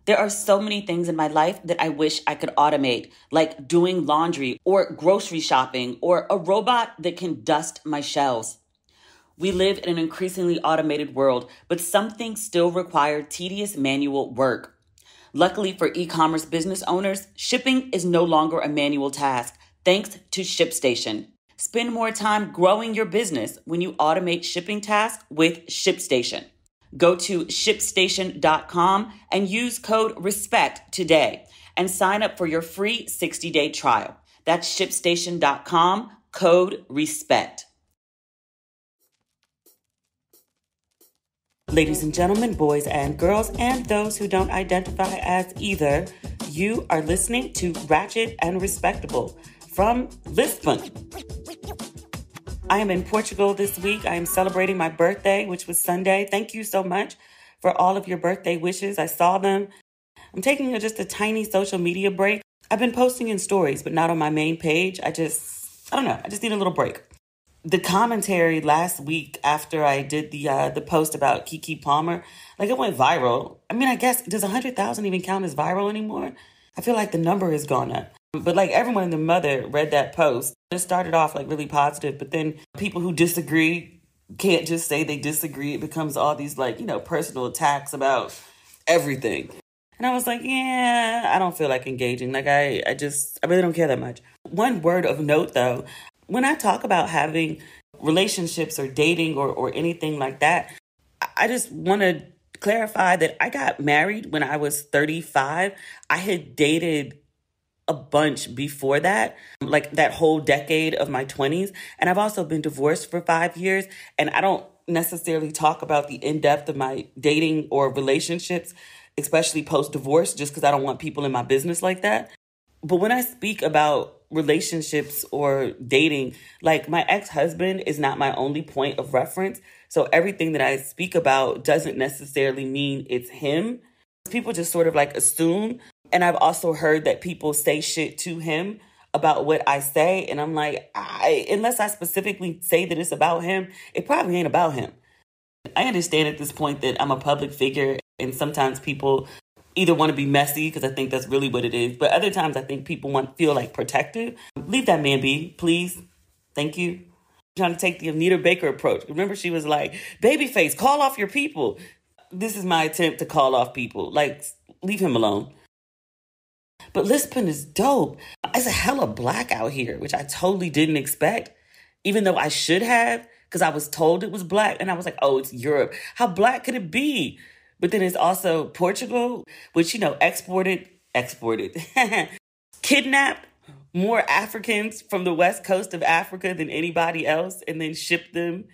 There are so many things in my life that I wish I could automate, like doing laundry or grocery shopping or a robot that can dust my shelves. We live in an increasingly automated world, but some things still require tedious manual work. Luckily for e-commerce business owners, shipping is no longer a manual task, thanks to ShipStation. Spend more time growing your business when you automate shipping tasks with ShipStation. Go to shipstation.com and use code RESPECT today and sign up for your free 60-day trial. That's shipstation.com, code RESPECT. Ladies and gentlemen, boys and girls, and those who don't identify as either, you are listening to Ratchet and Respectable from Lisbon. I am in Portugal this week. I am celebrating my birthday, which was Sunday. Thank you so much for all of your birthday wishes. I saw them. I'm taking just a tiny social media break. I've been posting in stories, but not on my main page. I don't know. I just need a little break. The commentary last week after I did the post about Keke Palmer, like it went viral. I mean, I guess, does 100,000 even count as viral anymore? I feel like the number has gone up. But like everyone and their mother read that post. It started off like really positive, but then people who disagree can't just say they disagree. It becomes all these like, personal attacks about everything. And I was like, yeah, I don't feel like engaging. Like I really don't care that much. One word of note though, when I talk about having relationships or dating or anything like that, I just want to clarify that I got married when I was 35. I had dated a bunch before that, like that whole decade of my 20s. And I've also been divorced for 5 years. And I don't necessarily talk about the in-depth of my dating or relationships, especially post-divorce, just because I don't want people in my business like that. But when I speak about relationships or dating, like my ex-husband is not my only point of reference. So everything that I speak about doesn't necessarily mean it's him. People just sort of like assume. And I've also heard that people say shit to him about what I say. And I'm like, unless I specifically say that it's about him, it probably ain't about him. I understand at this point that I'm a public figure and sometimes people either want to be messy, because I think that's really what it is. But other times I think people feel like protective. Leave that man be, please. Thank you. I'm trying to take the Anita Baker approach. Remember, she was like, babyface, call off your people. This is my attempt to call off people. Like, leave him alone. But Lisbon is dope. It's a hella black out here, which I totally didn't expect, even though I should have, because I was told it was black. And I was like, oh, it's Europe. How black could it be? But then it's also Portugal, which, exported, kidnapped more Africans from the west coast of Africa than anybody else and then shipped them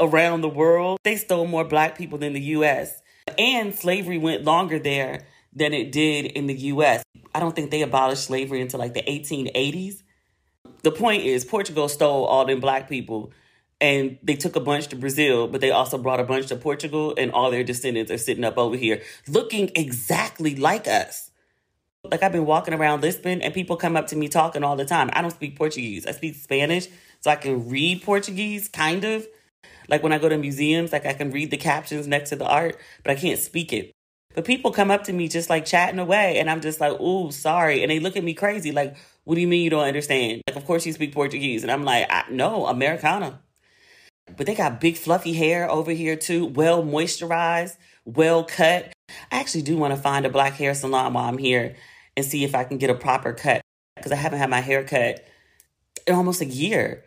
around the world. They stole more black people than the U.S. And slavery went longer there than it did in the U.S. I don't think they abolished slavery until like the 1880s. The point is, Portugal stole all them black people and they took a bunch to Brazil, but they also brought a bunch to Portugal, and all their descendants are sitting up over here looking exactly like us. Like, I've been walking around Lisbon and people come up to me talking all the time. I don't speak Portuguese. I speak Spanish, so I can read Portuguese, kind of. Like when I go to museums, like I can read the captions next to the art, but I can't speak it. But people come up to me just like chatting away, and I'm just like, ooh, sorry. And they look at me crazy, like, what do you mean you don't understand? Like, of course you speak Portuguese. And I'm like, no, Americana. But they got big fluffy hair over here too, well moisturized, well cut. I actually do want to find a black hair salon while I'm here and see if I can get a proper cut, because I haven't had my hair cut in almost a year.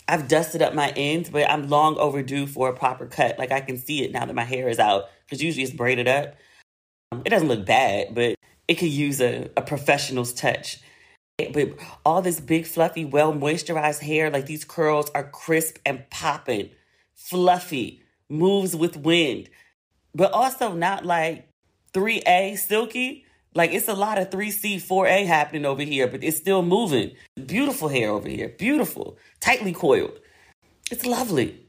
I've dusted up my ends, but I'm long overdue for a proper cut. Like, I can see it now that my hair is out, because usually it's braided up. It doesn't look bad, but it could use a professional's touch. But all this big, fluffy, well-moisturized hair, like these curls are crisp and popping, fluffy, moves with wind, but also not like 3A silky. Like, it's a lot of 3C, 4A happening over here, but it's still moving. Beautiful hair over here, beautiful, tightly coiled. It's lovely.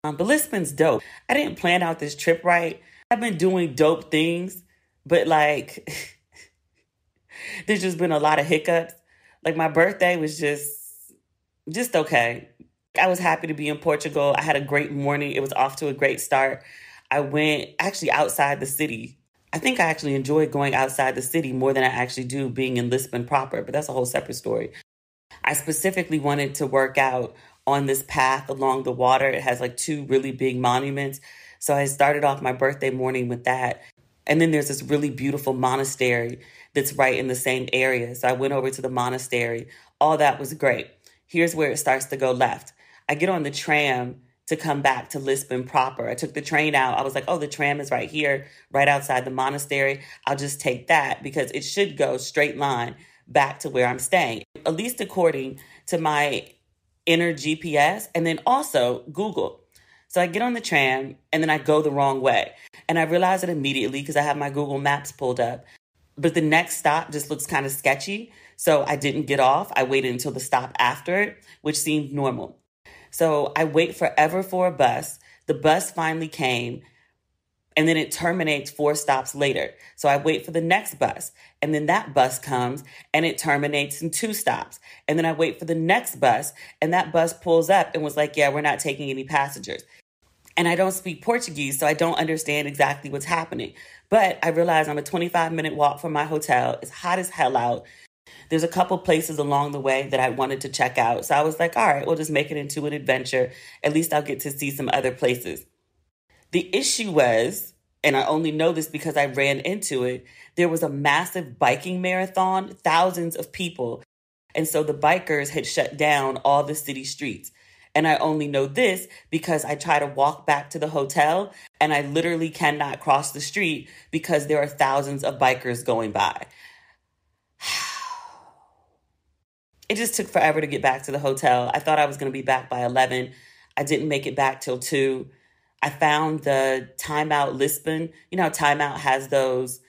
But Lisbon's dope. I didn't plan out this trip right. I've been doing dope things, but like... there's just been a lot of hiccups. Like, my birthday was just okay. I was happy to be in Portugal. I had a great morning. It was off to a great start. I went actually outside the city. I think I actually enjoy going outside the city more than I actually do being in Lisbon proper, but that's a whole separate story. I specifically wanted to work out on this path along the water. It has like two really big monuments. So I started off my birthday morning with that. And then there's this really beautiful monastery that's right in the same area. So I went over to the monastery. All that was great. Here's where it starts to go left. I get on the tram to come back to Lisbon proper. I took the train out. I was like, oh, the tram is right here, right outside the monastery. I'll just take that because it should go straight line back to where I'm staying, at least according to my inner GPS and then also Google. So I get on the tram and then I go the wrong way. And I realize it immediately because I have my Google Maps pulled up. But the next stop just looks kind of sketchy. So I didn't get off. I waited until the stop after it, which seemed normal. So I wait forever for a bus. The bus finally came, and then it terminates 4 stops later. So I wait for the next bus, and then that bus comes, and it terminates in 2 stops. And then I wait for the next bus, and that bus pulls up and was like, yeah, we're not taking any passengers. And I don't speak Portuguese, so I don't understand exactly what's happening. But I realize I'm a 25-minute walk from my hotel. It's hot as hell out. There's a couple places along the way that I wanted to check out. So I was like, all right, we'll just make it into an adventure. At least I'll get to see some other places. The issue was, and I only know this because I ran into it, there was a massive biking marathon, thousands of people. And so the bikers had shut down all the city streets. And I only know this because I try to walk back to the hotel and I literally cannot cross the street because there are thousands of bikers going by. It just took forever to get back to the hotel. I thought I was going to be back by 11. I didn't make it back till 2. I found the Time Out Lisbon. You know how Time Out has those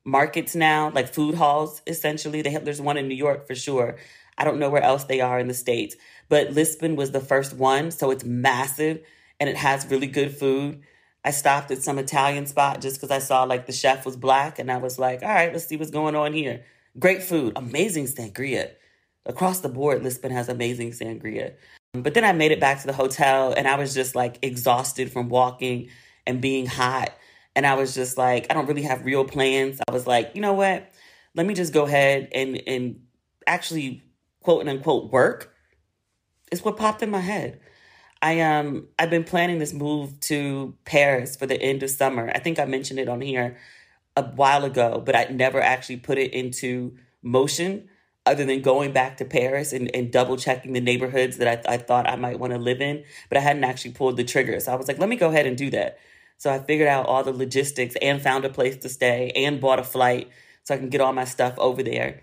markets now, like food halls, essentially. There's one in New York for sure. I don't know where else they are in the States. But Lisbon was the first one, so it's massive, and it has really good food. I stopped at some Italian spot just because I saw, like, the chef was Black, and I was like, all right, let's see what's going on here. Great food, amazing sangria. Across the board, Lisbon has amazing sangria. But then I made it back to the hotel, and I was just, like, exhausted from walking and being hot. And I was just like, I don't really have real plans. I was like, you know what? Let me just go ahead and actually, quote unquote, work. It's what popped in my head. I've been planning this move to Paris for the end of summer. I think I mentioned it on here a while ago, but I never actually put it into motion other than going back to Paris and double checking the neighborhoods that I thought I might want to live in, but I hadn't actually pulled the trigger. So I was like, let me go ahead and do that. So I figured out all the logistics and found a place to stay and bought a flight so I can get all my stuff over there.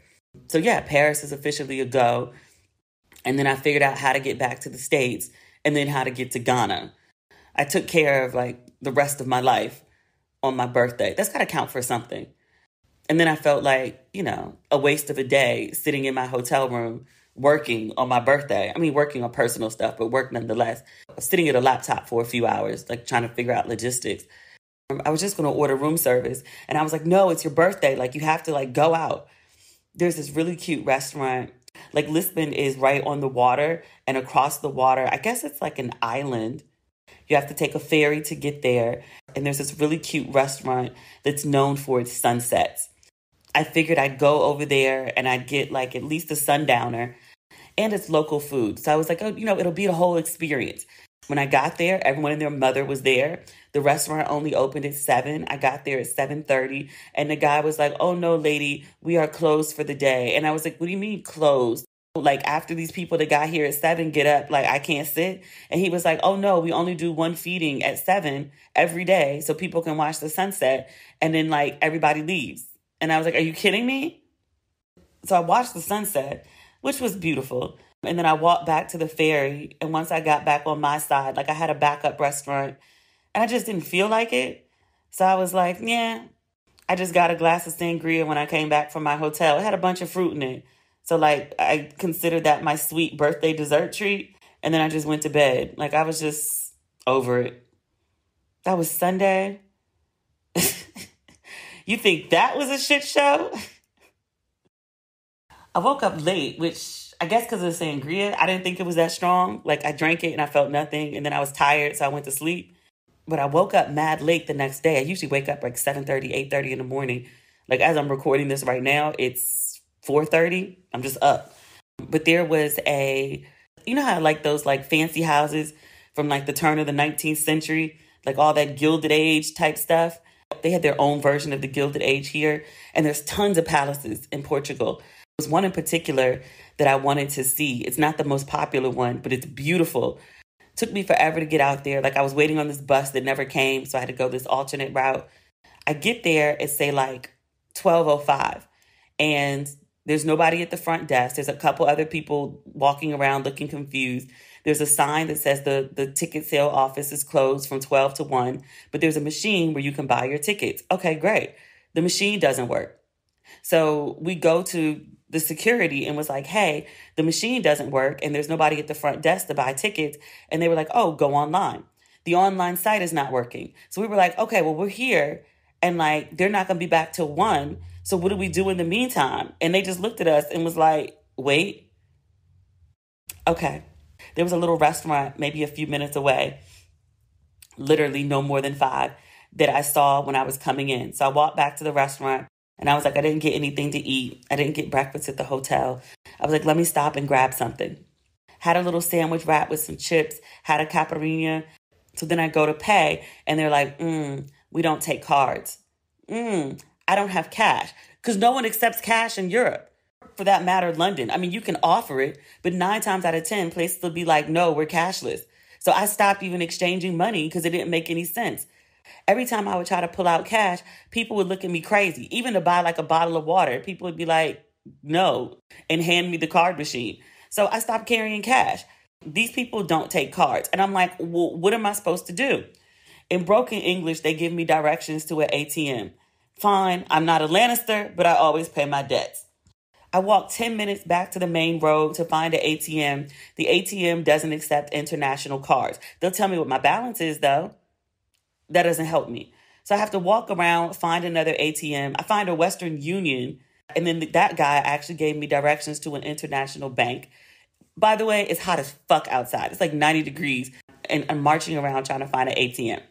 So yeah, Paris is officially a go. And then I figured out how to get back to the States and then how to get to Ghana. I took care of like the rest of my life on my birthday. That's got to count for something. And then I felt like, you know, a waste of a day sitting in my hotel room working on my birthday. I mean, working on personal stuff, but work nonetheless. Sitting at a laptop for a few hours, like trying to figure out logistics. I was just going to order room service. And I was like, no, it's your birthday. Like, you have to like go out. There's this really cute restaurant. Like, Lisbon is right on the water, and across the water, I guess it's like an island. You have to take a ferry to get there. And there's this really cute restaurant that's known for its sunsets. I figured I'd go over there and I'd get like at least a sundowner, and it's local food. So I was like, oh, you know, it'll be a whole experience. When I got there, everyone and their mother was there. The restaurant only opened at 7. I got there at 7:30. And the guy was like, oh, no, lady, we are closed for the day. And I was like, what do you mean closed? Like, after these people that got here at 7 get up, like, I can't sit. And he was like, oh, no, we only do one feeding at 7 every day so people can watch the sunset. And then, like, everybody leaves. And I was like, are you kidding me? So I watched the sunset, which was beautiful. And then I walked back to the ferry. And once I got back on my side, like, I had a backup restaurant. And I just didn't feel like it. So I was like, yeah, I just got a glass of sangria when I came back from my hotel. It had a bunch of fruit in it. So, like, I considered that my sweet birthday dessert treat. And then I just went to bed. Like, I was just over it. That was Sunday. You think that was a shit show? I woke up late, which I guess because of the sangria, I didn't think it was that strong. Like, I drank it and I felt nothing. And then I was tired, so I went to sleep. But I woke up mad late the next day. I usually wake up like 7:30, 8:30 in the morning. Like as I'm recording this right now, it's 4:30. I'm just up. But there was you know how like those like fancy houses from like the turn of the 19th century, like all that Gilded Age type stuff. They had their own version of the Gilded Age here. And there's tons of palaces in Portugal. There was one in particular that I wanted to see. It's not the most popular one, but it's beautiful. Took me forever to get out there. Like I was waiting on this bus that never came, so I had to go this alternate route. I get there at say like 12:05, and there's nobody at the front desk. There's a couple other people walking around looking confused. There's a sign that says the ticket sale office is closed from 12 to 1, but there's a machine where you can buy your tickets. Okay, great. The machine doesn't work. So we go to the security and was like, hey, the machine doesn't work and there's nobody at the front desk to buy tickets. And they were like, oh, go online. The online site is not working. So we were like, okay, well, we're here and like, they're not going to be back till 1. So what do we do in the meantime? And they just looked at us and was like, wait. Okay. There was a little restaurant maybe a few minutes away, literally no more than 5, that I saw when I was coming in. So I walked back to the restaurant and I was like, I didn't get anything to eat. I didn't get breakfast at the hotel. I was like, let me stop and grab something. Had a little sandwich wrap with some chips, had a caipirinha. So then I go to pay and they're like, we don't take cards. I don't have cash, because no one accepts cash in Europe. For that matter, London. I mean, you can offer it, but 9 times out of 10, places will be like, no, we're cashless. So I stopped even exchanging money because it didn't make any sense. Every time I would try to pull out cash, people would look at me crazy. Even to buy like a bottle of water, people would be like, no, and hand me the card machine. So I stopped carrying cash. These people don't take cards. And I'm like, well, what am I supposed to do? In broken English, they give me directions to an ATM. Fine, I'm not a Lannister, but I always pay my debts. I walked 10 minutes back to the main road to find an ATM. The ATM doesn't accept international cards. They'll tell me what my balance is, though. That doesn't help me. So I have to walk around, find another ATM. I find a Western Union, and then that guy actually gave me directions to an international bank. By the way, it's hot as fuck outside. It's like 90 degrees, and I'm marching around trying to find an ATM.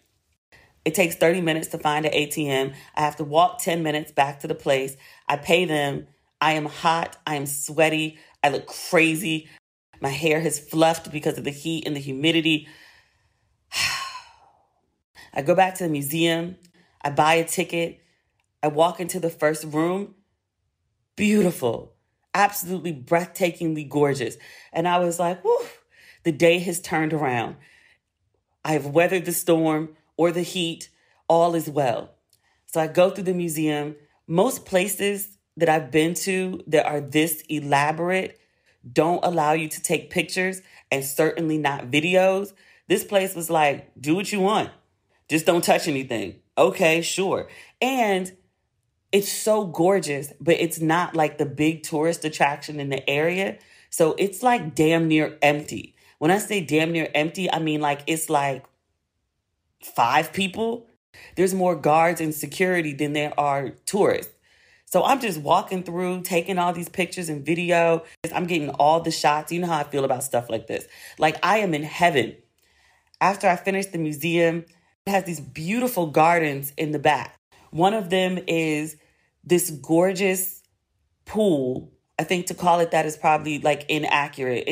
It takes 30 minutes to find an ATM. I have to walk 10 minutes back to the place. I pay them. I am hot. I am sweaty. I look crazy. My hair has fluffed because of the heat and the humidity. I go back to the museum. I buy a ticket. I walk into the first room. Beautiful. Absolutely breathtakingly gorgeous. And I was like, whew, the day has turned around. I have weathered the storm or the heat. All is well. So I go through the museum. Most places that I've been to that are this elaborate don't allow you to take pictures, and certainly not videos. This place was like, do what you want. Just don't touch anything. Okay, sure. And it's so gorgeous, but it's not like the big tourist attraction in the area. So it's like damn near empty. When I say damn near empty, I mean like it's like 5 people. There's more guards and security than there are tourists. So I'm just walking through, taking all these pictures and video. I'm getting all the shots. You know how I feel about stuff like this. Like I am in heaven. After I finish the museum, it has these beautiful gardens in the back. One of them is this gorgeous pool. I think to call it that is probably like inaccurate.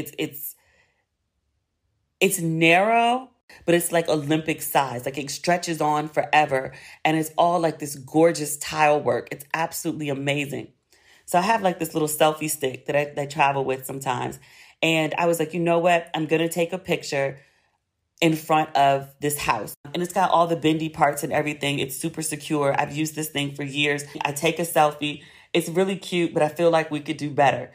It's narrow, but it's like Olympic size. Like it stretches on forever. And it's all like this gorgeous tile work. It's absolutely amazing. So I have like this little selfie stick that I travel with sometimes. And I was like, you know what? I'm going to take a picture in front of this house. And it's got all the bendy parts and everything. It's super secure. I've used this thing for years. I take a selfie. It's really cute, but I feel like we could do better.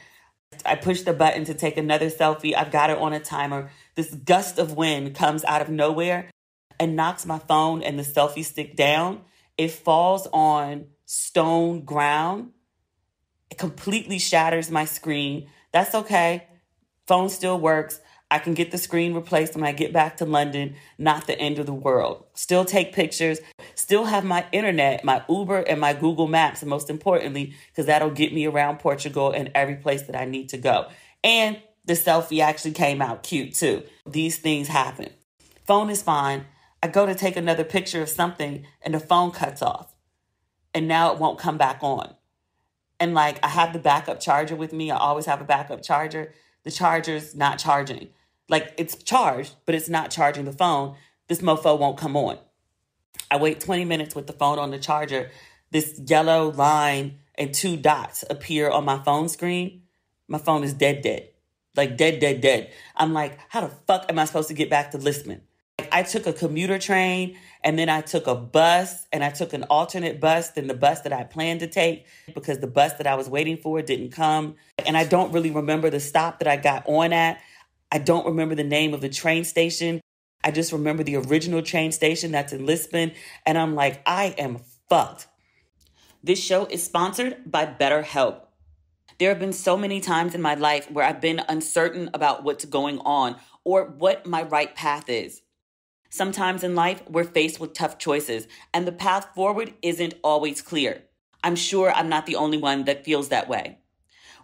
I push the button to take another selfie. I've got it on a timer. This gust of wind comes out of nowhere and knocks my phone and the selfie stick down. It falls on stone ground. It completely shatters my screen. That's okay. Phone still works. I can get the screen replaced when I get back to London. Not the end of the world. Still take pictures. Still have my internet, my Uber, and my Google Maps. And most importantly, because that'll get me around Portugal and every place that I need to go. And the selfie actually came out cute too. These things happen. Phone is fine. I go to take another picture of something and the phone cuts off and now it won't come back on. And like, I have the backup charger with me. I always have a backup charger. The charger's not charging. Like, it's charged, but it's not charging the phone. This mofo won't come on. I wait 20 minutes with the phone on the charger. This yellow line and 2 dots appear on my phone screen. My phone is dead. Like, dead. I'm like, how the fuck am I supposed to get back to Lisbon? Like, I took a commuter train, and then I took a bus, and I took an alternate bus than the bus that I planned to take because the bus that I was waiting for didn't come. And I don't really remember the stop that I got on at. I don't remember the name of the train station. I just remember the original train station that's in Lisbon. And I'm like, I am fucked. This show is sponsored by BetterHelp. There have been so many times in my life where I've been uncertain about what's going on or what my right path is. Sometimes in life, we're faced with tough choices, and the path forward isn't always clear. I'm sure I'm not the only one that feels that way.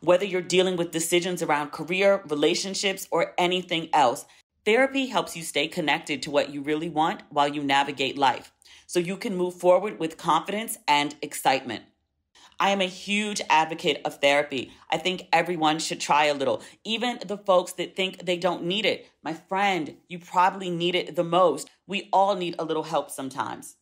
Whether you're dealing with decisions around career, relationships, or anything else, therapy helps you stay connected to what you really want while you navigate life, so you can move forward with confidence and excitement. I am a huge advocate of therapy. I think everyone should try a little, even the folks that think they don't need it. My friend, you probably need it the most. We all need a little help sometimes.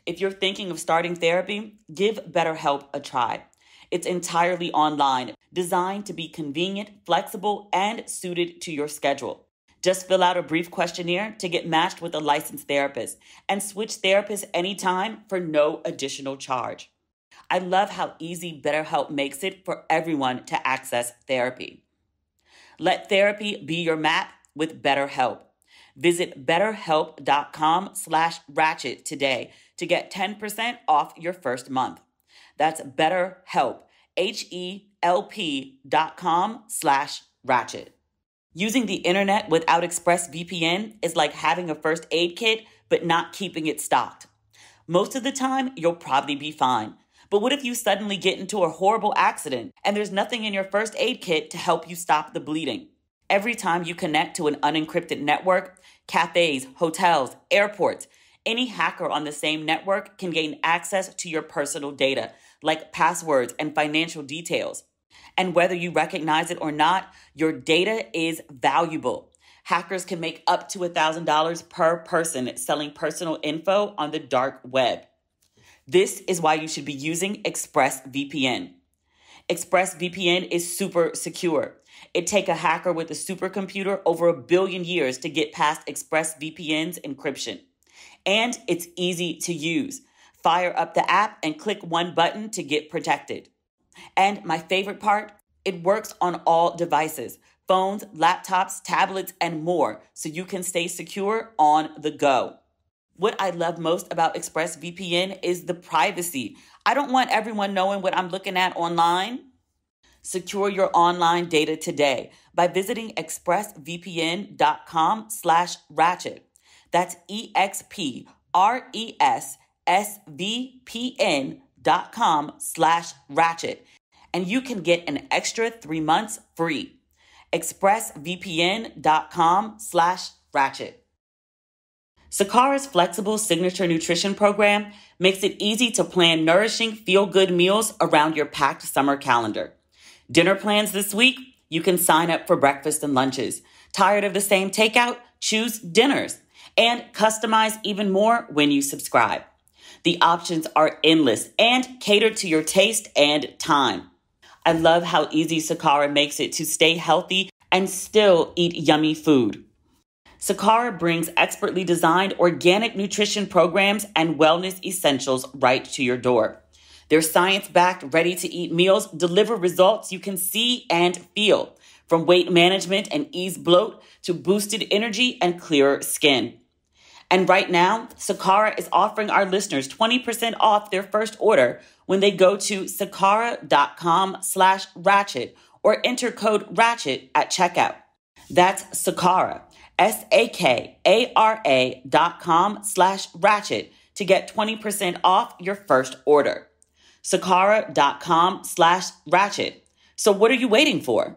If you're thinking of starting therapy, give BetterHelp a try. It's entirely online, designed to be convenient, flexible, and suited to your schedule. Just fill out a brief questionnaire to get matched with a licensed therapist and switch therapists anytime for no additional charge. I love how easy BetterHelp makes it for everyone to access therapy. Let therapy be your map with BetterHelp. Visit betterhelp.com/ratchet today to get 10% off your first month. That's BetterHelp, HELP.com/ratchet. Using the internet without ExpressVPN is like having a first aid kit, but not keeping it stocked. Most of the time, you'll probably be fine. But what if you suddenly get into a horrible accident and there's nothing in your first aid kit to help you stop the bleeding? Every time you connect to an unencrypted network, cafes, hotels, airports, any hacker on the same network can gain access to your personal data, like passwords and financial details. And whether you recognize it or not, your data is valuable. Hackers can make up to $1,000 per person selling personal info on the dark web. This is why you should be using ExpressVPN. ExpressVPN is super secure. It'd take a hacker with a supercomputer over 1 billion years to get past ExpressVPN's encryption. And it's easy to use. Fire up the app and click one button to get protected. And my favorite part, it works on all devices, phones, laptops, tablets, and more, so you can stay secure on the go. What I love most about ExpressVPN is the privacy. I don't want everyone knowing what I'm looking at online. Secure your online data today by visiting expressvpn.com/ratchet. That's expressvpn.com/ratchet. And you can get an extra 3 months free. expressvpn.com/ratchet. Sakara's flexible signature nutrition program makes it easy to plan nourishing, feel-good meals around your packed summer calendar. Dinner plans this week? You can sign up for breakfast and lunches. Tired of the same takeout? Choose dinners. And customize even more when you subscribe. The options are endless and cater to your taste and time. I love how easy Sakara makes it to stay healthy and still eat yummy food. Sakara brings expertly designed organic nutrition programs and wellness essentials right to your door. Their science-backed, ready-to-eat meals deliver results you can see and feel, from weight management and ease bloat to boosted energy and clearer skin. And right now, Sakara is offering our listeners 20% off their first order when they go to sakara.com/ratchet or enter code RATCHET at checkout. That's Sakara, SAKARA.com/ratchet to get 20% off your first order. Sakara.com/ratchet. So what are you waiting for?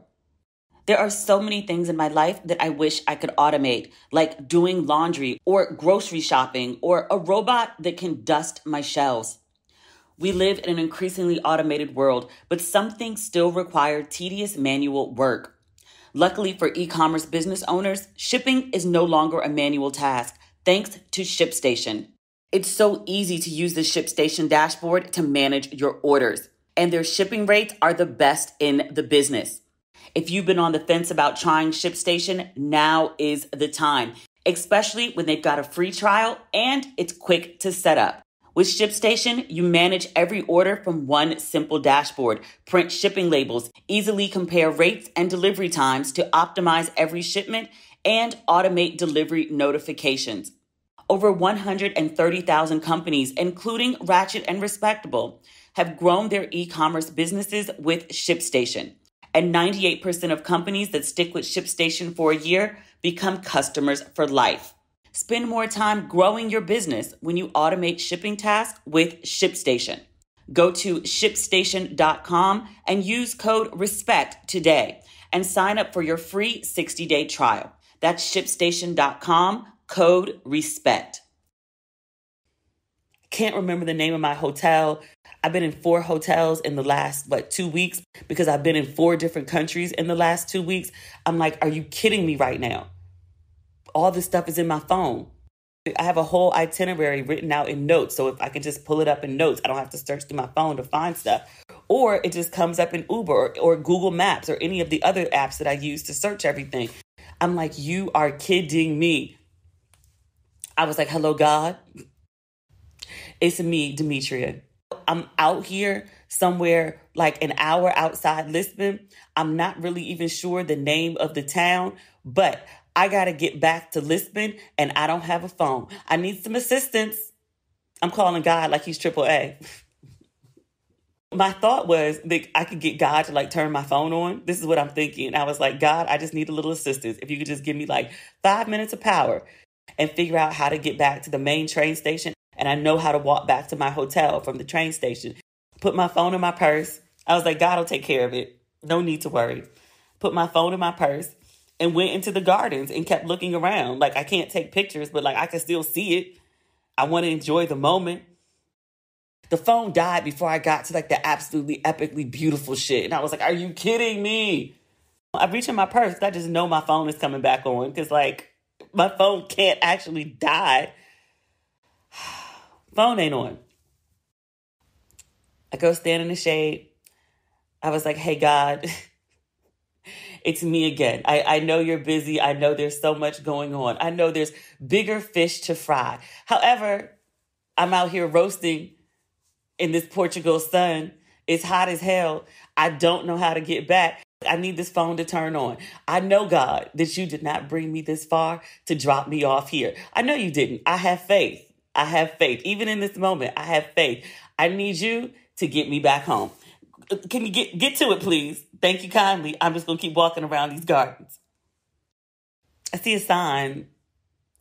There are so many things in my life that I wish I could automate, like doing laundry or grocery shopping or a robot that can dust my shelves. We live in an increasingly automated world, but some things still require tedious manual work. Luckily for e-commerce business owners, shipping is no longer a manual task, thanks to ShipStation. It's so easy to use the ShipStation dashboard to manage your orders, and their shipping rates are the best in the business. If you've been on the fence about trying ShipStation, now is the time, especially when they've got a free trial and it's quick to set up. With ShipStation, you manage every order from one simple dashboard, print shipping labels, easily compare rates and delivery times to optimize every shipment, and automate delivery notifications. Over 130,000 companies, including Ratchet and Respectable, have grown their e-commerce businesses with ShipStation. And 98% of companies that stick with ShipStation for a year become customers for life. Spend more time growing your business when you automate shipping tasks with ShipStation. Go to shipstation.com and use code RESPECT today and sign up for your free 60-day trial. That's shipstation.com, code RESPECT. Can't remember the name of my hotel. I've been in 4 hotels in the last, 2 weeks because I've been in 4 different countries in the last 2 weeks. I'm like, are you kidding me right now? All this stuff is in my phone. I have a whole itinerary written out in notes. So if I can just pull it up in notes, I don't have to search through my phone to find stuff. Or it just comes up in Uber or Google Maps or any of the other apps that I use to search everything. I'm like, you are kidding me. I was like, hello, God. It's me, Demetria. I'm out here somewhere like an hour outside Lisbon. I'm not really even sure the name of the town, but I got to get back to Lisbon and I don't have a phone. I need some assistance. I'm calling God like he's AAA. My thought was that I could get God to turn my phone on. This is what I'm thinking. I was like, God, I just need a little assistance. If you could just give me 5 minutes of power and figure out how to get back to the main train station. And I know how to walk back to my hotel from the train station. Put my phone in my purse. I was like, God will take care of it. No need to worry. Put my phone in my purse and went into the gardens and kept looking around. I can't take pictures, but I can still see it. I want to enjoy the moment. The phone died before I got to the absolutely epically beautiful shit. And I was like, are you kidding me? I reach in my purse. I just know my phone is coming back on because my phone can't actually die. Phone ain't on. I go stand in the shade. I was like, hey, God, it's me again. I know you're busy. I know there's so much going on. I know there's bigger fish to fry. However, I'm out here roasting in this Portugal sun. It's hot as hell. I don't know how to get back. I need this phone to turn on. I know, God, that you did not bring me this far to drop me off here. I know you didn't. I have faith. I have faith. Even in this moment, I have faith. I need you to get me back home. Can you get to it, please? Thank you kindly. I'm just going to keep walking around these gardens. I see a sign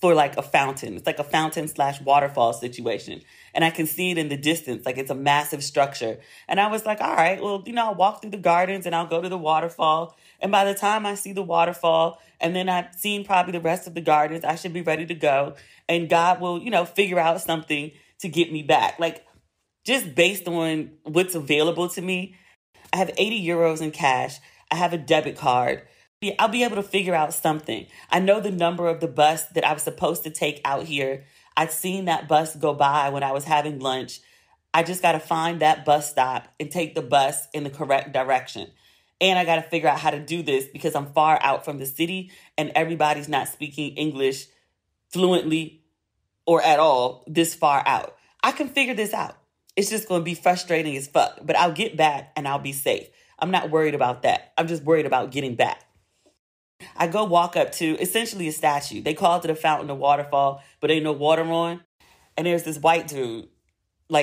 for a fountain. It's a fountain / waterfall situation. And I can see it in the distance. It's a massive structure. And I was like, all right, well, I'll walk through the gardens and I'll go to the waterfall. And by the time I see the waterfall and then I've seen probably the rest of the gardens, I should be ready to go. And God will, figure out something to get me back. Just based on what's available to me, I have 80 euros in cash. I have a debit card. I'll be able to figure out something. I know the number of the bus that I was supposed to take out here. I'd seen that bus go by when I was having lunch. I just got to find that bus stop and take the bus in the correct direction. And I got to figure out how to do this because I'm far out from the city and everybody's not speaking English fluently or at all this far out. I can figure this out. It's just going to be frustrating as fuck, but I'll get back and I'll be safe. I'm not worried about that. I'm just worried about getting back. I go walk up to essentially a statue. They called it a fountain or waterfall, but ain't no water on. And there's this white dude,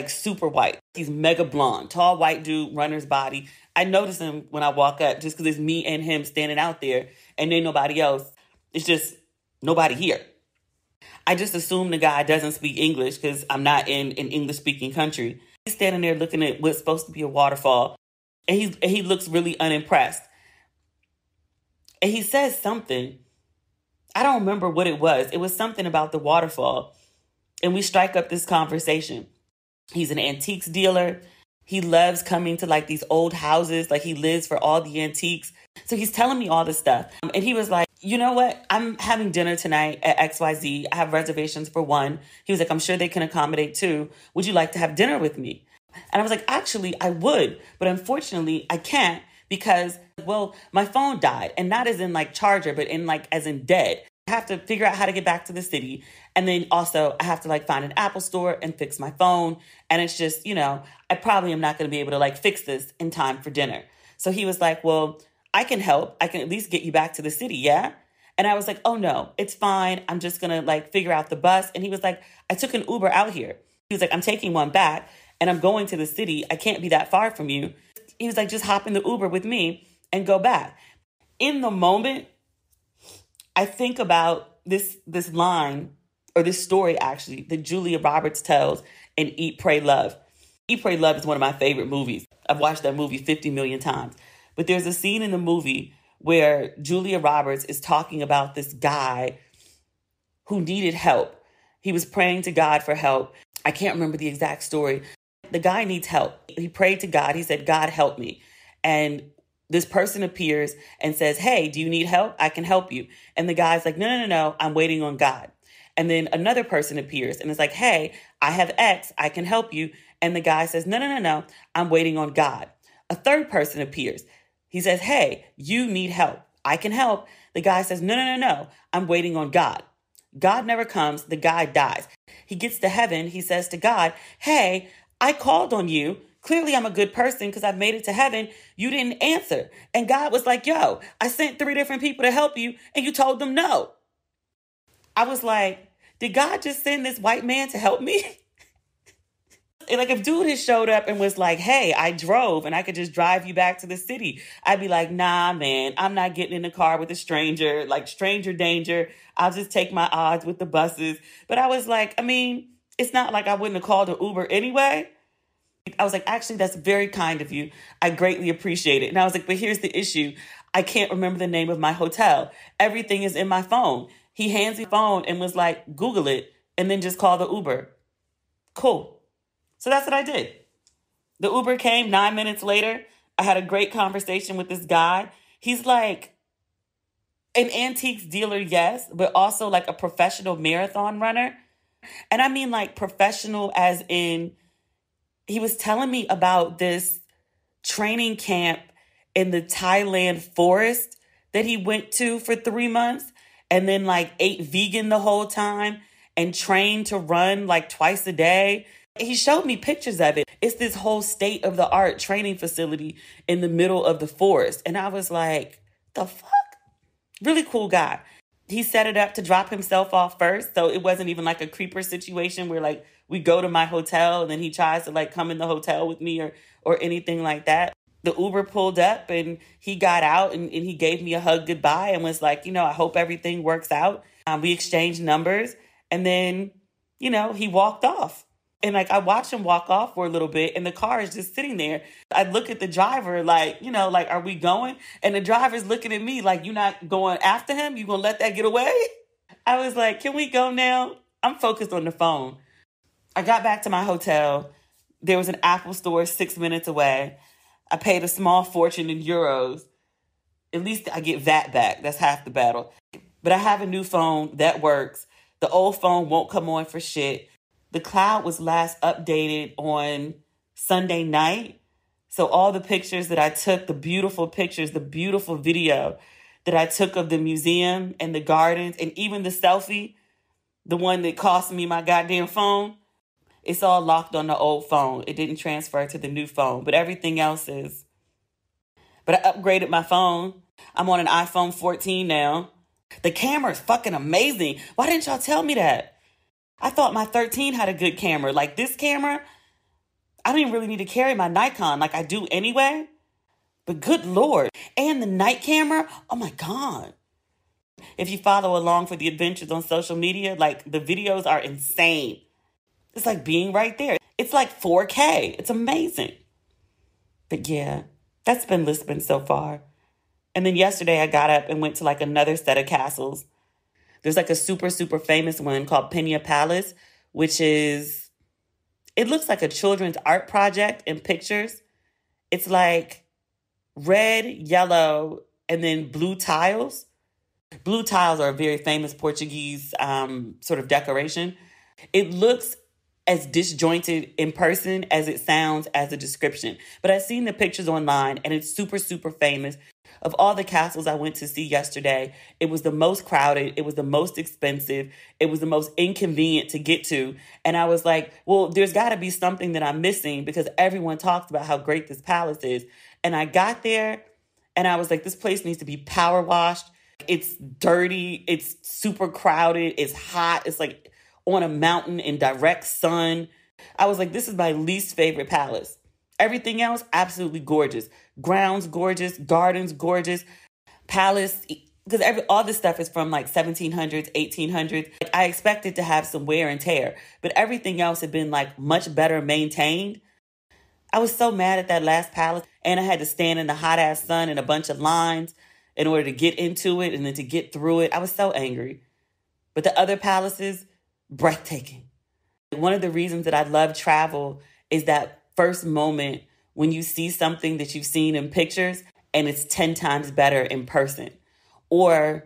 super white. He's mega blonde, tall white dude, runner's body. I notice him when I walk up just because it's me and him standing out there and ain't nobody else. It's just nobody here. I just assume the guy doesn't speak English because I'm not in an English-speaking country. He's standing there looking at what's supposed to be a waterfall, and he looks really unimpressed. And he says something. I don't remember what it was. It was something about the waterfall. And we strike up this conversation. He's an antiques dealer. He loves coming to like these old houses. Like he lives for all the antiques. So he's telling me all this stuff. And he was like, you know what? I'm having dinner tonight at XYZ. I have reservations for 1. He was like, I'm sure they can accommodate 2. Would you like to have dinner with me? And I was like, actually, I would. But unfortunately, I can't because, well, my phone died. And not as in like charger, but in like as in dead. I have to figure out how to get back to the city. And then also I have to like find an Apple store and fix my phone. And it's just, I probably am not going to be able to like fix this in time for dinner. So he was like, well, I can help. I can at least get you back to the city. Yeah. And I was like, oh no, it's fine. I'm just going to like figure out the bus. And he was like, I took an Uber out here. He was like, I'm taking one back and I'm going to the city. I can't be that far from you. He was like, just hop in the Uber with me and go back. In the moment, I think about this line, or this story actually, that Julia Roberts tells in Eat, Pray, Love. Eat, Pray, Love is one of my favorite movies. I've watched that movie 50 million times. But there's a scene in the movie where Julia Roberts is talking about this guy who needed help. He was praying to God for help. I can't remember the exact story. The guy needs help. He prayed to God. He said, God, help me. And this person appears and says, hey, do you need help? I can help you. And the guy's like, no, I'm waiting on God. And then another person appears and is like, hey, I have X, I can help you. And the guy says, no, I'm waiting on God. A third person appears. He says, hey, you need help. I can help. The guy says, no, I'm waiting on God. God never comes. The guy dies. He gets to heaven. He says to God, hey, I called on you. Clearly, I'm a good person because I've made it to heaven. You didn't answer. And God was like, yo, I sent 3 different people to help you and you told them no. I was like, did God just send this white man to help me? And like if dude had showed up and was like, hey, I drove and I could just drive you back to the city, I'd be like, nah, man, I'm not getting in the car with a stranger, like stranger danger. I'll just take my odds with the buses. But I was like, I mean, it's not like I wouldn't have called an Uber anyway. I was like, actually, that's very kind of you. I greatly appreciate it. And I was like, but here's the issue. I can't remember the name of my hotel. Everything is in my phone. He hands me the phone and was like, Google it and then just call the Uber. Cool. So that's what I did. The Uber came 9 minutes later. I had a great conversation with this guy. He's like an antiques dealer, yes, but also like a professional marathon runner. And I mean like professional as in he was telling me about this training camp in the Thailand forest that he went to for 3 months and then like ate vegan the whole time and trained to run like twice a day. He showed me pictures of it. It's this whole state-of-the-art training facility in the middle of the forest. And I was like, the fuck? Really cool guy. He set it up to drop himself off first. So it wasn't even like a creeper situation where like we go to my hotel and then he tries to like come in the hotel with me or anything like that. The Uber pulled up and he got out and he gave me a hug goodbye and was like, I hope everything works out. We exchanged numbers and then, he walked off. And like I watched him walk off for a little bit and the car is just sitting there. I look at the driver like, like, are we going? And the driver's looking at me like, you're not going after him? You gonna let that get away? I was like, can we go now? I'm focused on the phone. I got back to my hotel. There was an Apple store 6 minutes away. I paid a small fortune in euros. At least I get that back. That's half the battle. But I have a new phone that works. The old phone won't come on for shit. The cloud was last updated on Sunday night. So all the pictures that I took, the beautiful pictures, the beautiful video that I took of the museum and the gardens and even the selfie, the one that cost me my goddamn phone, it's all locked on the old phone. It didn't transfer to the new phone, but everything else is. But I upgraded my phone. I'm on an iPhone 14 now. The camera is fucking amazing. Why didn't y'all tell me that? I thought my 13 had a good camera. Like this camera, I don't even really need to carry my Nikon like I do anyway. But good Lord. And the night camera, oh my God. If you follow along for the adventures on social media, like the videos are insane. It's like being right there. It's like 4K. It's amazing. But yeah, that's been Lisbon so far. And then yesterday I got up and went to like another set of castles. There's like a super, super famous one called Pena Palace, which is, it looks like a children's art project in pictures. It's like red, yellow, and then blue tiles. Blue tiles are a very famous Portuguese sort of decoration. It looks as disjointed in person as it sounds as a description. But I've seen the pictures online and it's super, super famous. Of all the castles I went to see yesterday, it was the most crowded, it was the most expensive, it was the most inconvenient to get to. And I was like, well, there's got to be something that I'm missing because everyone talks about how great this palace is. And I got there and I was like, this place needs to be power washed. It's dirty, it's super crowded, it's hot, it's like on a mountain in direct sun. I was like, this is my least favorite palace. Everything else, absolutely gorgeous. Grounds, gorgeous. Gardens, gorgeous. Palace, because all this stuff is from like 1700s, 1800s. Like, I expected to have some wear and tear, but everything else had been like much better maintained. I was so mad at that last palace, and I had to stand in the hot ass sun in a bunch of lines in order to get into it and then to get through it. I was so angry. But the other palaces, breathtaking. One of the reasons that I love travel is that first moment when you see something that you've seen in pictures and it's 10 times better in person. Or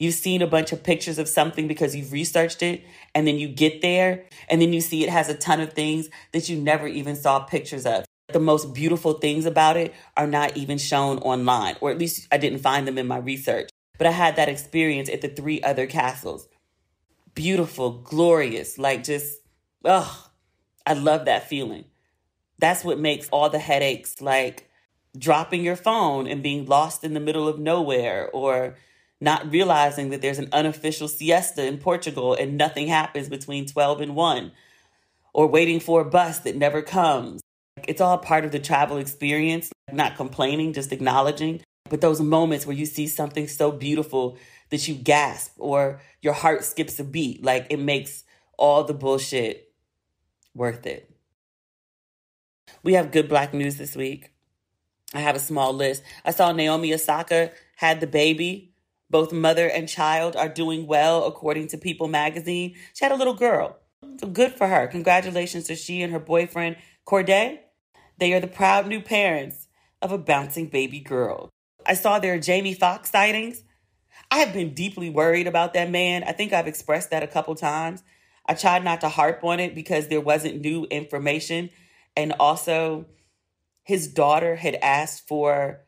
you've seen a bunch of pictures of something because you've researched it, and then you get there and then you see it has a ton of things that you never even saw pictures of. The most beautiful things about it are not even shown online, or at least I didn't find them in my research. But I had that experience at the 3 other castles. Beautiful, glorious, like just, I love that feeling. That's what makes all the headaches, like dropping your phone and being lost in the middle of nowhere, or not realizing that there's an unofficial siesta in Portugal and nothing happens between 12 and 1, or waiting for a bus that never comes. It's all part of the travel experience, not complaining, just acknowledging. But those moments where you see something so beautiful that you gasp or your heart skips a beat, like it makes all the bullshit worth it. We have good Black news this week. I have a small list. I saw Naomi Osaka had the baby. Both mother and child are doing well, according to People magazine. She had a little girl. So good for her. Congratulations to she and her boyfriend, Corday. They are the proud new parents of a bouncing baby girl. I saw there are Jamie Foxx sightings. I have been deeply worried about that man. I think I've expressed that a couple times. I tried not to harp on it because there wasn't new information. And also, his daughter had asked for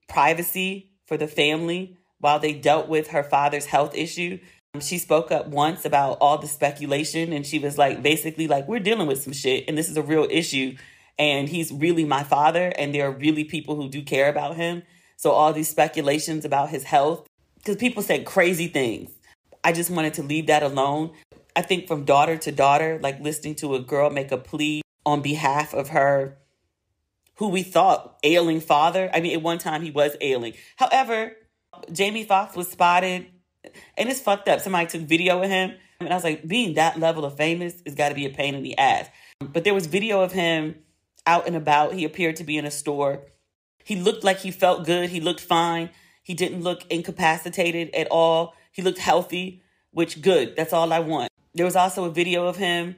privacy for the family while they dealt with her father's health issue. She spoke up once about all the speculation, and she was like, basically like, we're dealing with some shit and this is a real issue. And he's really my father, and there are really people who do care about him. So all these speculations about his health, because people said crazy things. I just wanted to leave that alone. I think from daughter to daughter, like listening to a girl make a plea on behalf of her, who we thought ailing father. I mean, at one time he was ailing. However, Jamie Foxx was spotted, and it's fucked up. Somebody took video of him, and I was like, being that level of famous has got to be a pain in the ass. But there was video of him out and about. He appeared to be in a store. He looked like he felt good. He looked fine. He didn't look incapacitated at all. He looked healthy, which good. That's all I want. There was also a video of him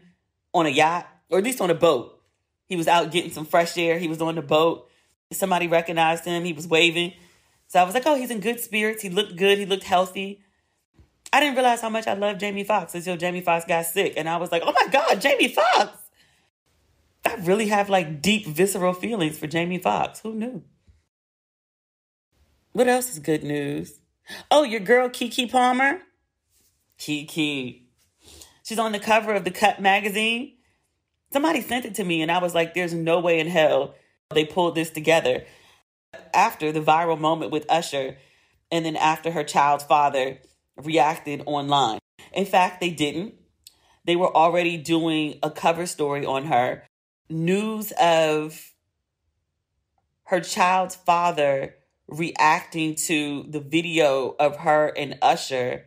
on a yacht, or at least on a boat. He was out getting some fresh air. He was on the boat. Somebody recognized him. He was waving. So I was like, oh, he's in good spirits. He looked good. He looked healthy. I didn't realize how much I loved Jamie Foxx until Jamie Foxx got sick. And I was like, oh my God, Jamie Foxx. I really have like deep visceral feelings for Jamie Foxx. Who knew? What else is good news? Oh, your girl, Keke Palmer. Keke. She's on the cover of the Cut magazine. Somebody sent it to me and I was like, there's no way in hell they pulled this together. After the viral moment with Ursher, and then after her child's father reacted online. In fact, they didn't. They were already doing a cover story on her. News of her child's father reacting to the video of her and Ursher.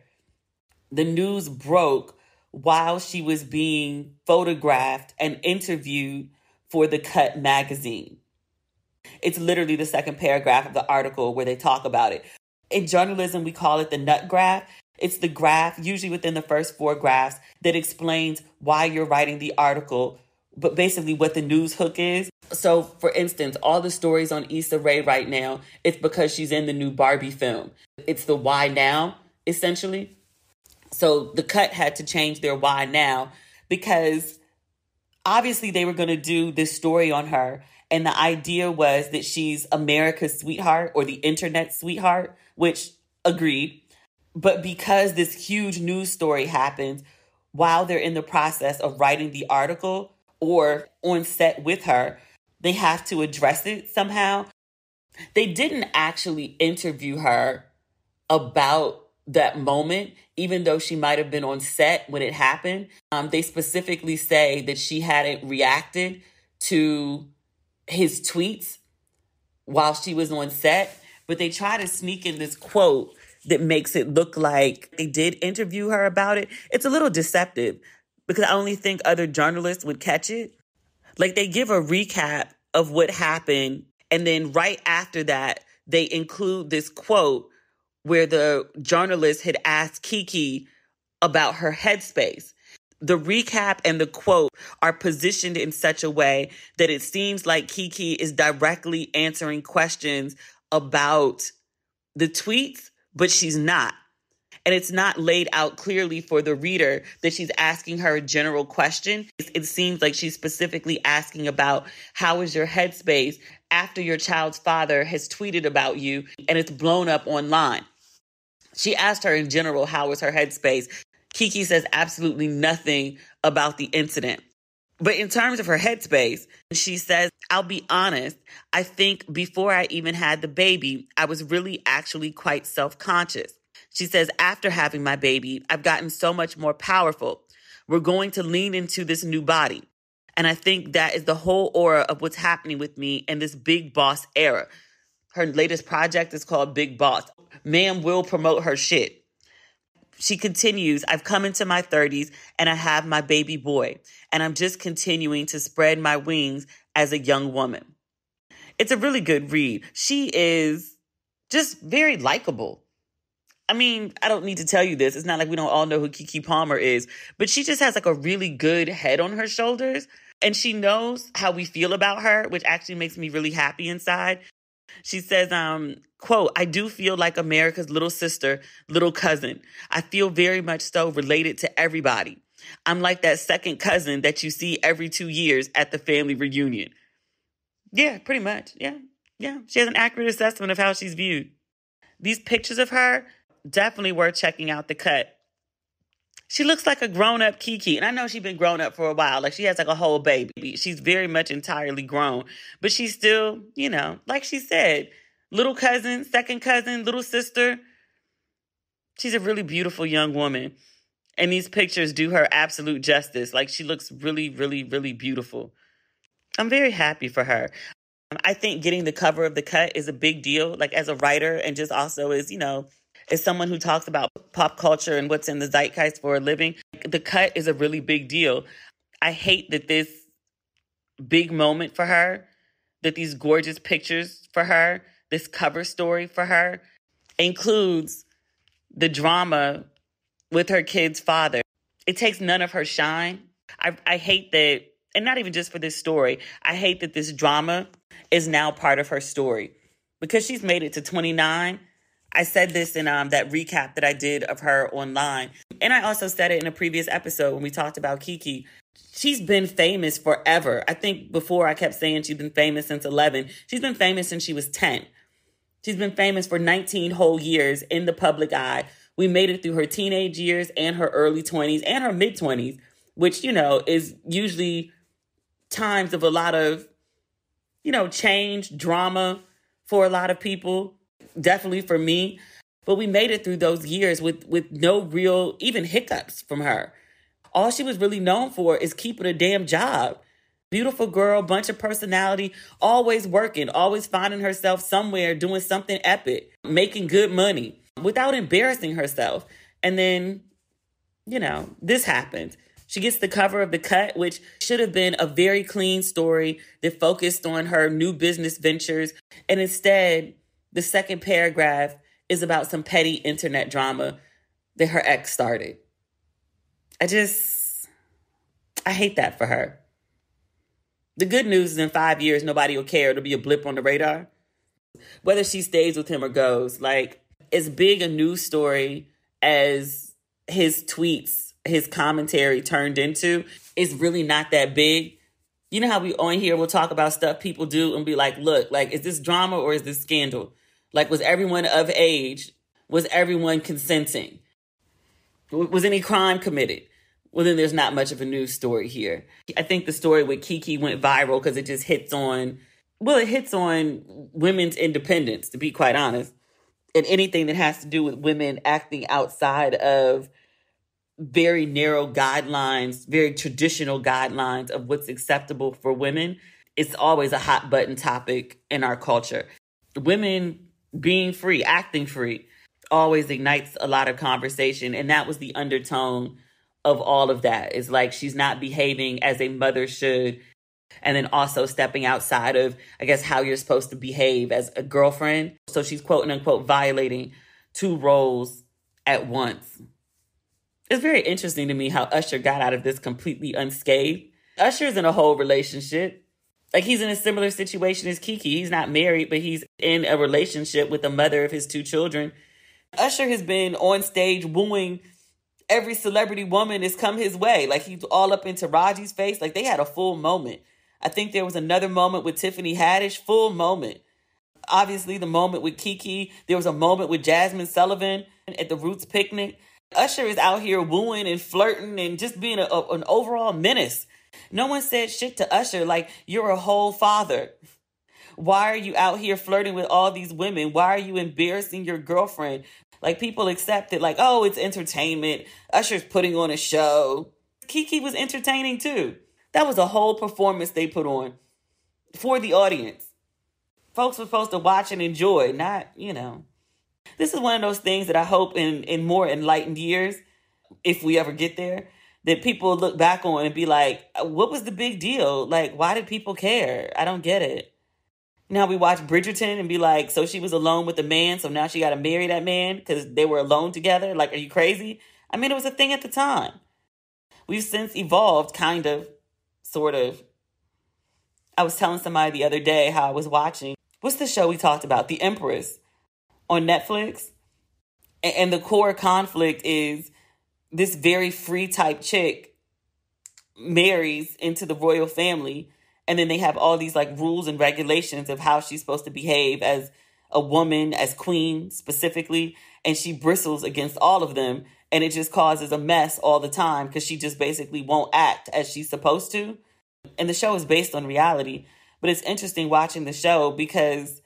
The news broke while she was being photographed and interviewed for the Cut magazine. It's literally the second paragraph of the article where they talk about it. In journalism, we call it the nut graph. It's the graph, usually within the first 4 graphs, that explains why you're writing the article, but basically what the news hook is. So, for instance, all the stories on Issa Rae right now, it's because she's in the new Barbie film. It's the why now, essentially. So the Cut had to change their why now because obviously they were going to do this story on her. And the idea was that she's America's sweetheart or the internet sweetheart, which agreed. But because this huge news story happens while they're in the process of writing the article or on set with her, they have to address it somehow. They didn't actually interview her about that moment, even though she might have been on set when it happened. They specifically say that she hadn't reacted to his tweets while she was on set, but they try to sneak in this quote that makes it look like they did interview her about it. It's a little deceptive because I only think other journalists would catch it. Like, they give a recap of what happened, and then right after that, they include this quote where the journalist had asked Keke about her headspace. The recap and the quote are positioned in such a way that it seems like Keke is directly answering questions about the tweets, but she's not. And it's not laid out clearly for the reader that she's asking her a general question. It seems like she's specifically asking about how is your headspace after your child's father has tweeted about you and it's blown up online. She asked her in general, how was her headspace? Keke says absolutely nothing about the incident. But in terms of her headspace, she says, I'll be honest, I think before I even had the baby, I was really actually quite self-conscious. She says, after having my baby, I've gotten so much more powerful. We're going to lean into this new body. And I think that is the whole aura of what's happening with me in this big boss era. Her latest project is called Big Boss. Ma'am will promote her shit. She continues, I've come into my 30s and I have my baby boy. And I'm just continuing to spread my wings as a young woman. It's a really good read. She is just very likable. I mean, I don't need to tell you this. It's not like we don't all know who Keke Palmer is, but she just has like a really good head on her shoulders. And she knows how we feel about her, which actually makes me really happy inside. She says, quote, I do feel like America's little sister, little cousin. I feel very much so related to everybody. I'm like that second cousin that you see every 2 years at the family reunion. Yeah, pretty much. Yeah. She has an accurate assessment of how she's viewed. These pictures of her, definitely worth checking out the Cut. She looks like a grown-up Keke. And I know she's been grown up for a while. Like, she has like a whole baby. She's very much entirely grown. But she's still, like she said, little cousin, second cousin, little sister. She's a really beautiful young woman. And these pictures do her absolute justice. Like, she looks really, really, really beautiful. I'm very happy for her. I think getting the cover of the Cut is a big deal. Like, as a writer and just also as, as someone who talks about pop culture and what's in the zeitgeist for a living, the Cut is a really big deal. I hate that this big moment for her, that these gorgeous pictures for her, this cover story for her, includes the drama with her kid's father. It takes none of her shine. I hate that, and not even just for this story, I hate that this drama is now part of her story. Because she's made it to 29, I said this in that recap that I did of her online. And I also said it in a previous episode when we talked about Keke. She's been famous forever. I think before I kept saying she's been famous since 11. She's been famous since she was 10. She's been famous for 19 whole years in the public eye. We made it through her teenage years and her early 20s and her mid-20s, which, is usually times of a lot of, change, drama for a lot of people. Definitely for me. But we made it through those years with no real even hiccups from her. All she was really known for is keeping a damn job. Beautiful girl, bunch of personality, always working, always finding herself somewhere doing something epic, making good money without embarrassing herself. And then, this happened. She gets the cover of The Cut, which should have been a very clean story that focused on her new business ventures. And instead, the second paragraph is about some petty internet drama that her ex started. I hate that for her. The good news is in 5 years, nobody will care. It'll be a blip on the radar. Whether she stays with him or goes, like, as big a news story as his tweets, his commentary turned into, is really not that big. You know how we on here will talk about stuff people do and be like, look, like, is this drama or is this scandal? Like, was everyone of age? Was everyone consenting? Was any crime committed? Well, then there's not much of a news story here. I think the story with Keke went viral because it just hits on women's independence, to be quite honest. And anything that has to do with women acting outside of very narrow guidelines, very traditional guidelines of what's acceptable for women, it's always a hot button topic in our culture. Women being free, acting free, always ignites a lot of conversation. And that was the undertone of all of that. It's like she's not behaving as a mother should. And then also stepping outside of, I guess, how you're supposed to behave as a girlfriend. So she's quote unquote violating two roles at once. It's very interesting to me how Ursher got out of this completely unscathed. Ursher's in a whole relationship. Like, he's in a similar situation as Keke. He's not married, but he's in a relationship with the mother of his two children. Ursher has been on stage wooing every celebrity woman that's come his way. Like, he's all up into Raji's face. Like, they had a full moment. I think there was another moment with Tiffany Haddish, full moment. Obviously, the moment with Keke. There was a moment with Jasmine Sullivan at the Roots picnic. Ursher is out here wooing and flirting and just being an overall menace. No one said shit to Ursher like, you're a whole father. Why are you out here flirting with all these women? Why are you embarrassing your girlfriend? Like, people accept it like, oh, it's entertainment. Usher's putting on a show. Keke was entertaining too. That was a whole performance they put on for the audience. Folks were supposed to watch and enjoy, not, This is one of those things that I hope in more enlightened years, if we ever get there, that people look back on and be like, what was the big deal? Like, why did people care? I don't get it. You know how we watch Bridgerton and be like, so she was alone with a man, so now she got to marry that man because they were alone together? Like, are you crazy? I mean, it was a thing at the time. We've since evolved, kind of, sort of. I was telling somebody the other day how I was watching, what's the show we talked about? The Empress on Netflix. And the core conflict is this very free type chick marries into the royal family. And then they have all these like rules and regulations of how she's supposed to behave as a woman, as queen specifically. And she bristles against all of them. And it just causes a mess all the time because she just basically won't act as she's supposed to. And the show is based on reality. But it's interesting watching the show because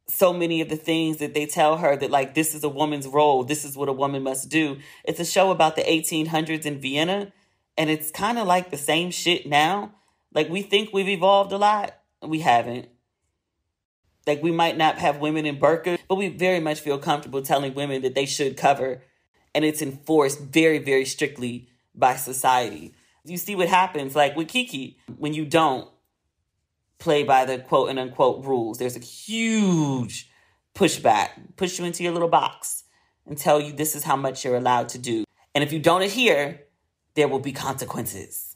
so many of the things that they tell her that, like, this is a woman's role, this is what a woman must do. It's a show about the 1800s in Vienna. And it's kind of like the same shit now. Like, we think we've evolved a lot. We haven't. Like, we might not have women in burqa, but we very much feel comfortable telling women that they should cover. And it's enforced very, very strictly by society. You see what happens, like with Keke, when you don't play by the quote and unquote rules. There's a huge pushback, push you into your little box and tell you this is how much you're allowed to do. And if you don't adhere, there will be consequences.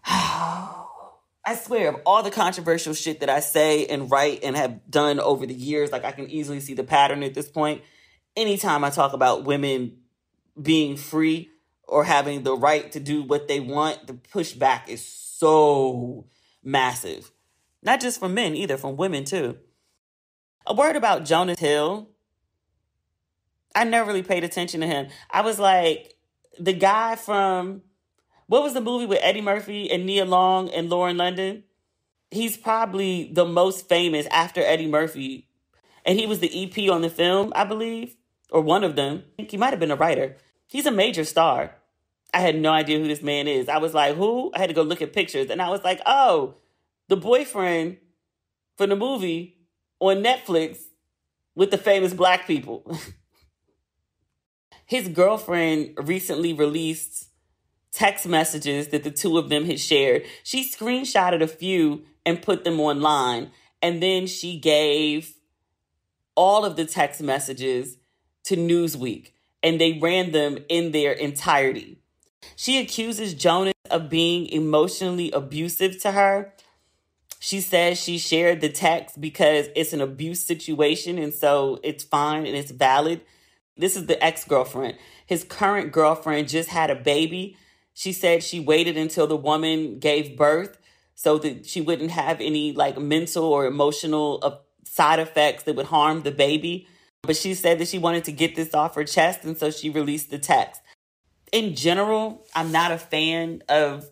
I swear, of all the controversial shit that I say and write and have done over the years, like, I can easily see the pattern at this point. Anytime I talk about women being free or having the right to do what they want, the pushback is so massive. Not just from men either, from women too. A word about Jonah Hill. I never really paid attention to him. I was like, the guy from, what was the movie with Eddie Murphy and Nia Long and Lauren London? He's probably the most famous after Eddie Murphy. And he was the EP on the film, I believe, or one of them. I think he might have been a writer. He's a major star. I had no idea who this man is. I was like, who? I had to go look at pictures. And I was like, oh, the boyfriend from the movie on Netflix with the famous black people. His girlfriend recently released text messages that the two of them had shared. She screenshotted a few and put them online. And then she gave all of the text messages to Newsweek, and they ran them in their entirety. She accuses Jonah of being emotionally abusive to her. She says she shared the text because it's an abuse situation, and so it's fine and it's valid. This is the ex-girlfriend. His current girlfriend just had a baby. She said she waited until the woman gave birth so that she wouldn't have any like mental or emotional side effects that would harm the baby. But she said that she wanted to get this off her chest, and so she released the text. In general, I'm not a fan of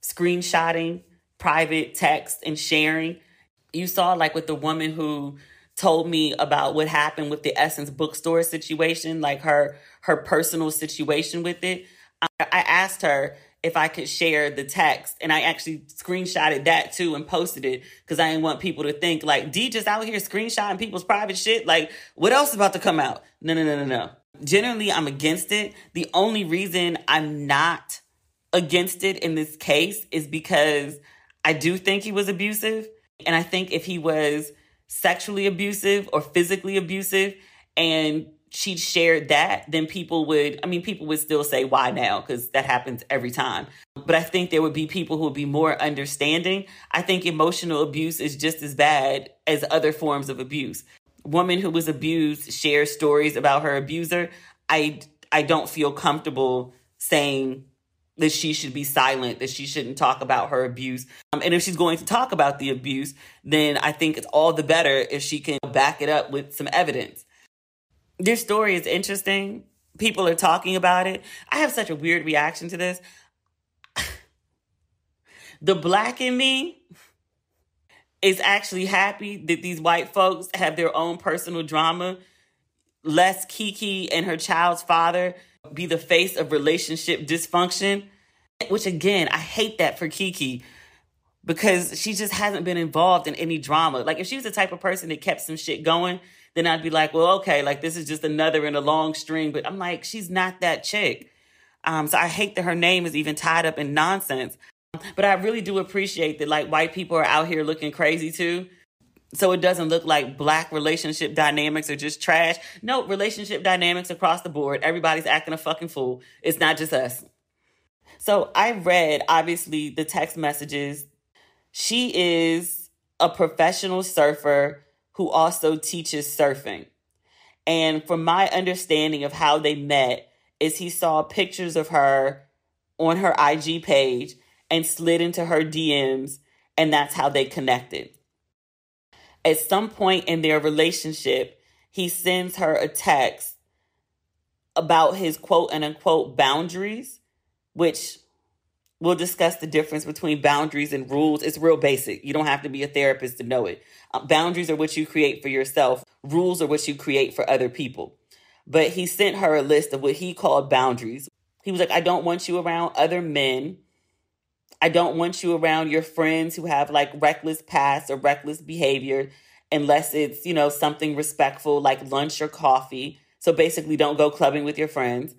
screenshotting private text and sharing. You saw like with the woman who told me about what happened with the Essence bookstore situation, like her personal situation with it. I asked her if I could share the text, and I actually screenshotted that too and posted it because I didn't want people to think like D just out here screenshotting people's private shit. Like, what else is about to come out? No. Generally, I'm against it. The only reason I'm not against it in this case is because I do think he was abusive. And I think if he was sexually abusive or physically abusive and she shared that, then people would still say, why now? Because that happens every time. But I think there would be people who would be more understanding. I think emotional abuse is just as bad as other forms of abuse. Woman who was abused shares stories about her abuser. I don't feel comfortable saying that she should be silent, that she shouldn't talk about her abuse. And if she's going to talk about the abuse, then I think it's all the better if she can back it up with some evidence. This story is interesting. People are talking about it. I have such a weird reaction to this. The Black in me is actually happy that these white folks have their own personal drama, lest Keke and her child's father be the face of relationship dysfunction, which again, I hate that for Keke because she just hasn't been involved in any drama. Like if she was the type of person that kept some shit going, then I'd be like, well, okay, like this is just another in a long string. But I'm like, she's not that chick. So I hate that her name is even tied up in nonsense. But I really do appreciate that like white people are out here looking crazy too. So it doesn't look like Black relationship dynamics are just trash. No, relationship dynamics across the board. Everybody's acting a fucking fool. It's not just us. So I read, obviously, the text messages. She is a professional surfer who also teaches surfing. And from my understanding of how they met is he saw pictures of her on her IG page and slid into her DMs, and that's how they connected. At some point in their relationship, he sends her a text about his quote and unquote boundaries, which we'll discuss the difference between boundaries and rules. It's real basic. You don't have to be a therapist to know it. Boundaries are what you create for yourself. Rules are what you create for other people. But he sent her a list of what he called boundaries. He was like, I don't want you around other men. I don't want you around your friends who have like reckless past or reckless behavior unless it's, something respectful like lunch or coffee. So basically don't go clubbing with your friends.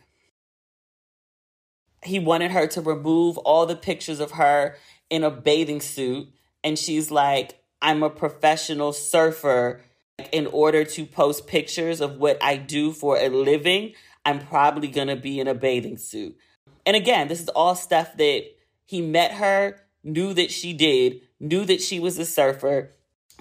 He wanted her to remove all the pictures of her in a bathing suit. And she's like, I'm a professional surfer. In order to post pictures of what I do for a living, I'm probably going to be in a bathing suit. And again, this is all stuff that he met her, knew that she did, knew that she was a surfer,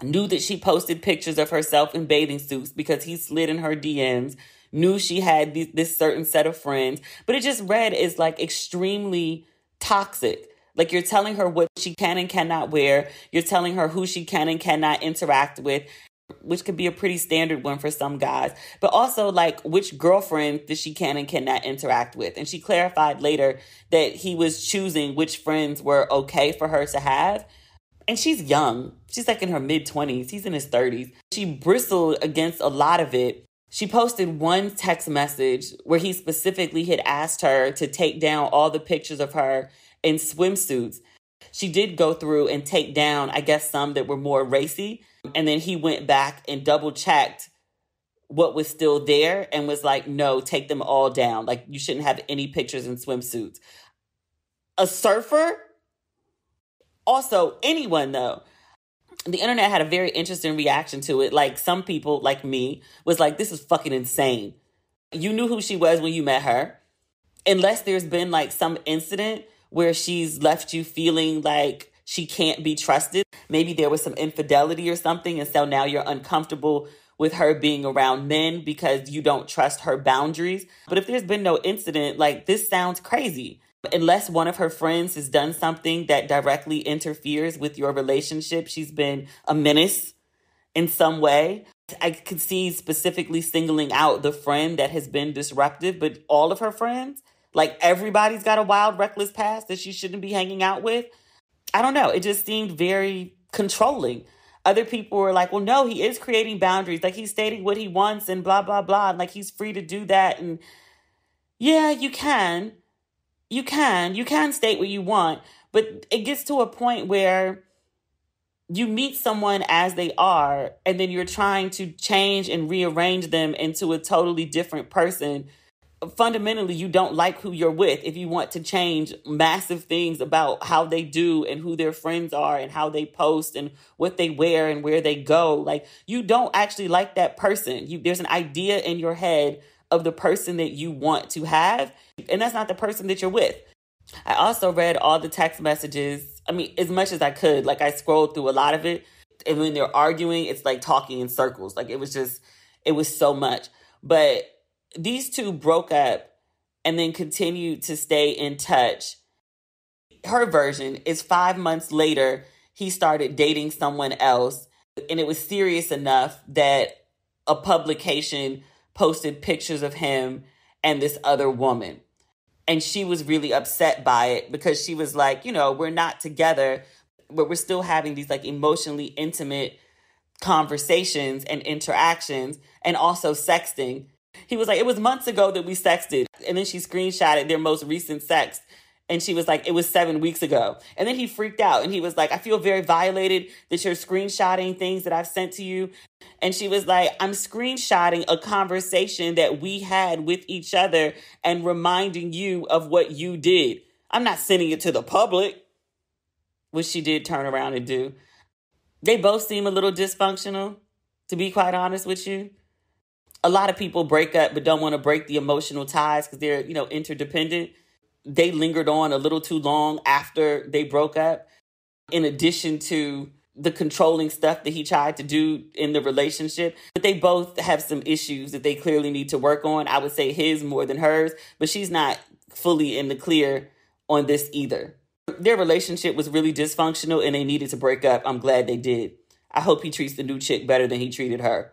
knew that she posted pictures of herself in bathing suits because he slid in her DMs, knew she had this certain set of friends. But it just read as like extremely toxic. Like you're telling her what she can and cannot wear. You're telling her who she can and cannot interact with, which could be a pretty standard one for some guys. But also like which girlfriend that she can and cannot interact with. And she clarified later that he was choosing which friends were okay for her to have. And she's young. She's like in her mid-20s. He's in his 30s. She bristled against a lot of it. She posted one text message where he specifically had asked her to take down all the pictures of her in swimsuits. She did go through and take down, I guess, some that were more racy. And then he went back and double checked what was still there and was like, no, take them all down. Like, you shouldn't have any pictures in swimsuits. A surfer? Also, anyone though. The internet had a very interesting reaction to it. Like, some people, like me, was like, this is fucking insane. You knew who she was when you met her. Unless there's been like some incident where she's left you feeling like she can't be trusted. Maybe there was some infidelity or something. And so now you're uncomfortable with her being around men because you don't trust her boundaries. But if there's been no incident, like, this sounds crazy. Unless one of her friends has done something that directly interferes with your relationship, she's been a menace in some way. I could see specifically singling out the friend that has been disruptive, but all of her friends, like, everybody's got a wild, reckless past that she shouldn't be hanging out with. I don't know. It just seemed very controlling. Other people were like, well, no, he is creating boundaries. Like, he's stating what he wants and blah, blah, blah. And like, he's free to do that. And yeah, you can state what you want, but it gets to a point where you meet someone as they are, and then you're trying to change and rearrange them into a totally different person. Fundamentally, you don't like who you're with if you want to change massive things about how they do and who their friends are and how they post and what they wear and where they go. Like, you don't actually like that person. There's an idea in your head of the person that you want to have, and that's not the person that you're with. I also read all the text messages. I mean, as much as I could. Like, I scrolled through a lot of it, and when they're arguing, it's like talking in circles. Like, it was so much. But these two broke up and then continued to stay in touch. Her version is 5 months later, he started dating someone else, and it was serious enough that a publication posted pictures of him and this other woman. And she was really upset by it because she was like, we're not together, but we're still having these like emotionally intimate conversations and interactions, and also sexting. He was like, it was months ago that we sexted. And then she screenshotted their most recent sex. And she was like, it was 7 weeks ago. And then he freaked out and he was like, I feel very violated that you're screenshotting things that I've sent to you. And she was like, I'm screenshotting a conversation that we had with each other and reminding you of what you did. I'm not sending it to the public, which she did turn around and do. They both seem a little dysfunctional, to be quite honest with you. A lot of people break up but don't want to break the emotional ties because they're, interdependent. They lingered on a little too long after they broke up, in addition to the controlling stuff that he tried to do in the relationship. But they both have some issues that they clearly need to work on. I would say his more than hers, but she's not fully in the clear on this either. Their relationship was really dysfunctional and they needed to break up. I'm glad they did. I hope he treats the new chick better than he treated her.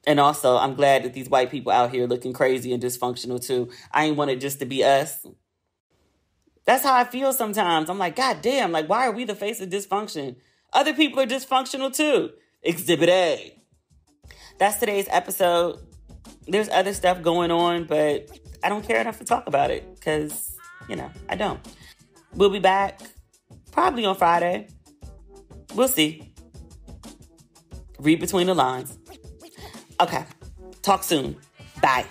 And also, I'm glad that these white people out here looking crazy and dysfunctional too. I ain't want it just to be us. That's how I feel sometimes. I'm like, God damn, like, why are we the face of dysfunction? Other people are dysfunctional too. Exhibit A. That's today's episode. There's other stuff going on, but I don't care enough to talk about it because, I don't. We'll be back probably on Friday. We'll see. Read between the lines. Okay. Talk soon. Bye.